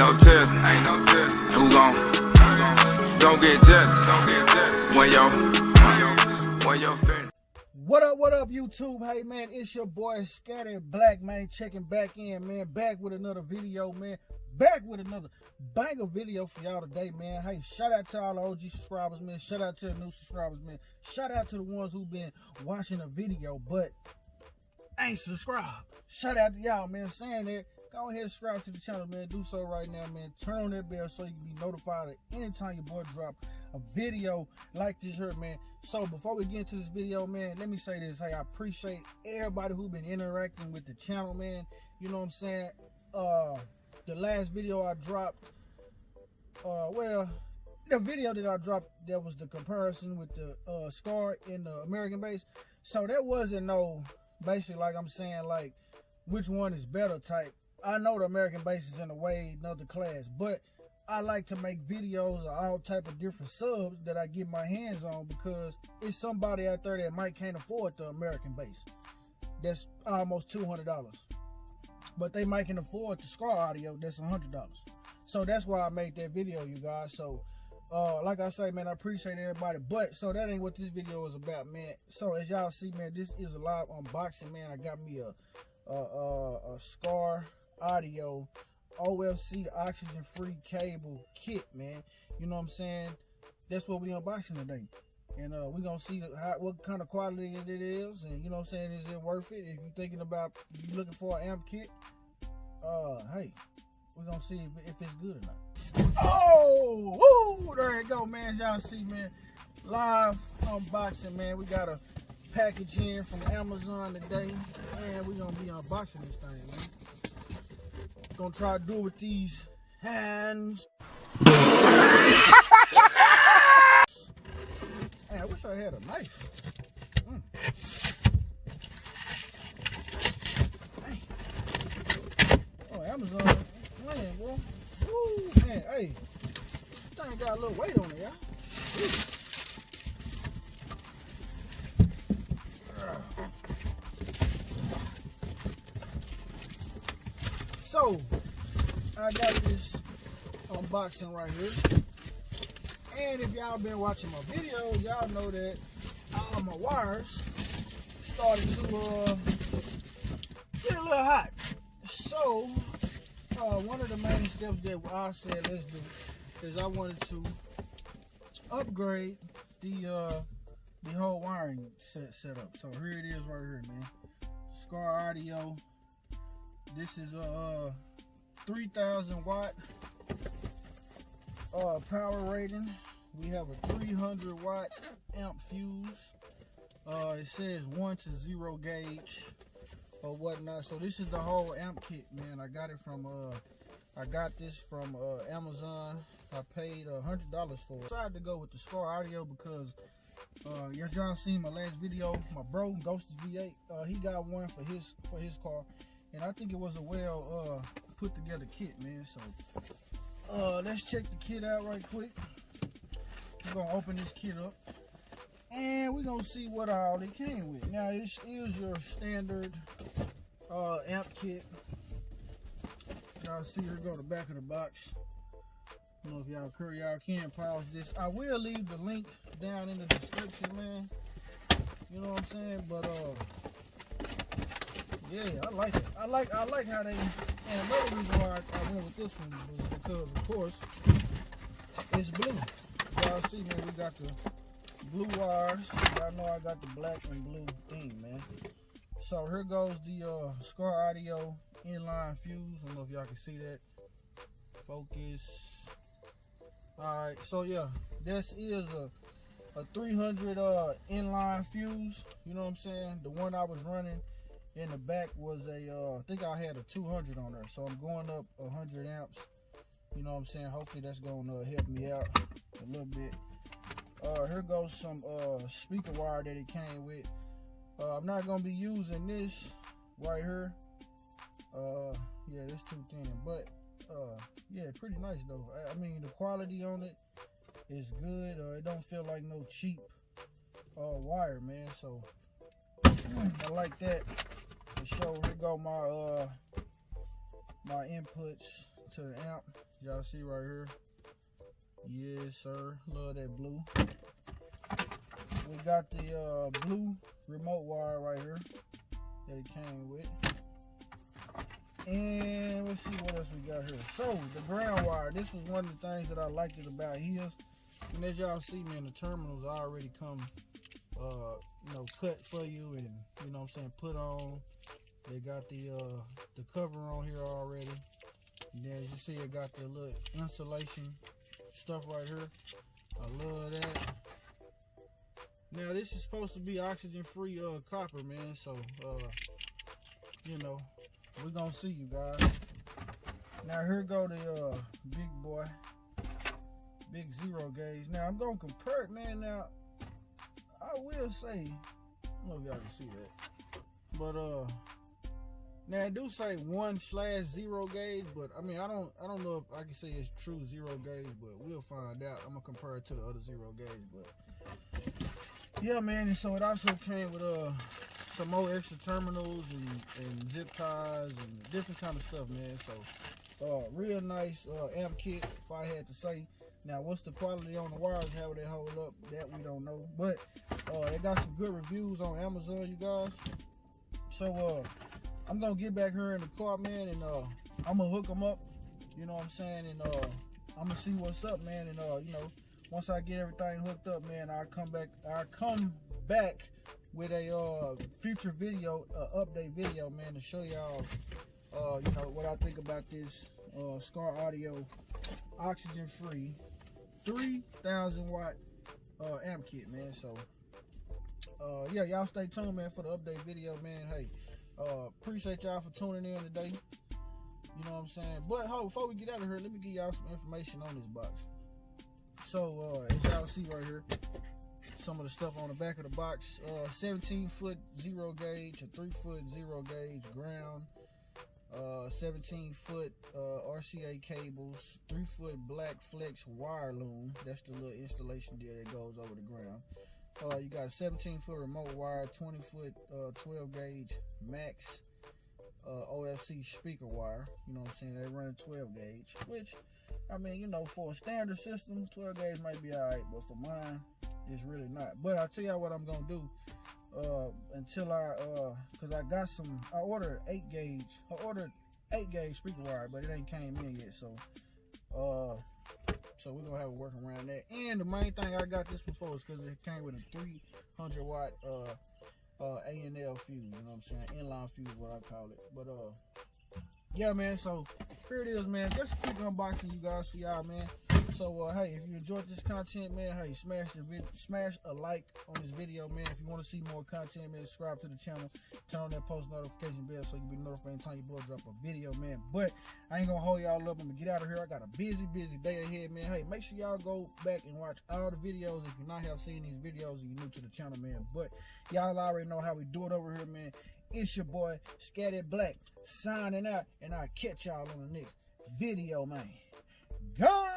no test. Who gon' get jealous when your friend. What up, YouTube? Hey, man, it's your boy Scatyblk817, man, checking back in, man, back with another video, man, back with another banger video for y'all today, man. Hey, shout out to all the OG subscribers, man, shout out to the new subscribers, man, shout out to the ones who've been watching the video, but ain't subscribed. Shout out to y'all, man, saying that. Go ahead and subscribe to the channel, man. Do so right now, man. Turn on that bell so you can be notified of anytime your boy drop a video like this here, man. So before we get into this video, man, let me say this. Hey, I appreciate everybody who been interacting with the channel, man. You know what I'm saying? The last video I dropped, well, the video that I dropped, that was the comparison with the Skar in the American base. So that wasn't no, basically, like I'm saying, like, which one is better type. I know the American base is in a way another class, but I like to make videos of all type of different subs that I get my hands on, because it's somebody out there that might can't afford the American base. That's almost $200. But they might can afford the Skar audio, that's $100. So that's why I made that video, you guys. So like I say, man, I appreciate everybody. But so that ain't what this video is about, man. So as y'all see, man, this is a live unboxing, man. I got me a Skar audio OFC oxygen free cable kit, man. You know what I'm saying? That's what we unboxing today, and we gonna see what kind of quality it is, and you know what I'm saying, is it worth it? If you're thinking about, you looking for an amp kit, hey, we're gonna see if it's good or not. Oh, woo, there you go, man. Y'all see, man, live unboxing, man. We got a package in from Amazon today, and we're gonna be unboxing this thing, man. Gonna try to do it with these hands. Hey, I wish I had a knife. Hey. Oh, Amazon, man, boy. Woo, man, hey, this thing got a little weight on it, y'all. So, I got this unboxing right here, and if y'all been watching my videos, y'all know that all my wires started to get a little hot. So, one of the main steps that I said let's do is I wanted to upgrade the whole wiring setup. So here it is right here, man. Skar audio. This is a 3,000 watt power rating. We have a 300 watt amp fuse. It says 1 to 0 gauge or whatnot. So this is the whole amp kit, man. I got it from I got this from Amazon. I paid $100 for it. I decided to go with the Skar audio because y'all seen my last video. My bro Ghosted V8, he got one for his car. And I think it was a well put together kit, man. So let's check the kit out right quick. We're gonna open this kit up, and we're gonna see what all it came with. Now it is your standard amp kit. Y'all see, here go the back of the box. I don't know if y'all can pause this. I will leave the link down in the description, man. You know what I'm saying? But yeah, I like it. I like how they, and another reason why I went with this one was because, of course, it's blue. Y'all see, man, we got the blue wires. Y'all know I got the black and blue theme, man. So here goes the Skar audio inline fuse. I don't know if y'all can see that. Focus. Alright, so yeah, this is a 300 inline fuse. You know what I'm saying? The one I was running in the back was a, I think I had a 200 on there. So I'm going up 100 amps. You know what I'm saying? Hopefully that's going to help me out a little bit. Here goes some speaker wire that it came with. I'm not going to be using this right here. Yeah, it's too thin. But, yeah, pretty nice though. I mean, the quality on it is good. It don't feel like no cheap wire, man. So, I like that. For sure, here go my my inputs to the amp. Y'all see right here. Yes, sir. Love that blue. We got the blue remote wire right here that it came with. And let's see what else we got here. So the ground wire, this was one of the things that I liked it about his. And as y'all see, man, the terminals already come you know, cut for you, and you know what I'm saying, put on. They got the cover on here already. And then as you see, it got the little insulation stuff right here. I love that. Now this is supposed to be oxygen free copper, man, so you know, we're gonna see, you guys. Now here go the big boy, big 0 gauge. Now I'm gonna compare it, man. Now I will say, I don't know if y'all can see that, but now I do say 1/0 gauge, but I mean I don't know if I can say it's true 0 gauge, but we'll find out. I'm gonna compare it to the other 0 gauge, but yeah, man. And so it also came with some more extra terminals and zip ties and different kind of stuff, man. So real nice amp kit, if I had to say. Now what's the quality on the wires, how they hold up, that we don't know, but they got some good reviews on Amazon, you guys. So I'm gonna get back here in the car, man, and I'm gonna hook them up, you know what I'm saying, and I'm gonna see what's up, man. And you know, once I get everything hooked up, man, I'll come back with a future video, update video, man, to show y'all you know, what I think about this Skar Audio oxygen free 3000 watt amp kit, man. So yeah, y'all stay tuned, man, for the update video, man. Hey, appreciate y'all for tuning in today, you know what I'm saying. But before we get out of here, let me give y'all some information on this box. So as y'all see right here, some of the stuff on the back of the box. 17-foot 0 gauge, a 3-foot 0 gauge ground, 17-foot RCA cables, 3-foot black flex wire loom. That's the little installation deal that goes over the ground. You got a 17-foot remote wire, 20-foot 12 gauge max OFC speaker wire. You know what I'm saying? They run a 12 gauge, which, I mean, you know, for a standard system, 12 gauge might be alright, but for mine, it's really not. But I'll tell y'all what I'm gonna do until cause I ordered 8 gauge. I ordered 8 gauge speaker wire, but it ain't came in yet. So so we're gonna have a work around that. And the main thing I got this before is because it came with a 300 watt A&L fuse. You know what I'm saying? Inline fuse, what I call it. But yeah, man. So here it is, man. Just a quick unboxing, you guys, for y'all, man. So hey, if you enjoyed this content, man, hey, smash a like on this video, man. If you want to see more content, man, subscribe to the channel, turn on that post notification bell so you can be notified anytime your boy drop a video, man. But I ain't gonna hold y'all up. I'm gonna get out of here. I got a busy day ahead, man. Hey, make sure y'all go back and watch all the videos if you not have seen these videos and you're new to the channel, man. But y'all already know how we do it over here, man. It's your boy Scatyblk signing out, and I'll catch y'all on the next video, man. Go!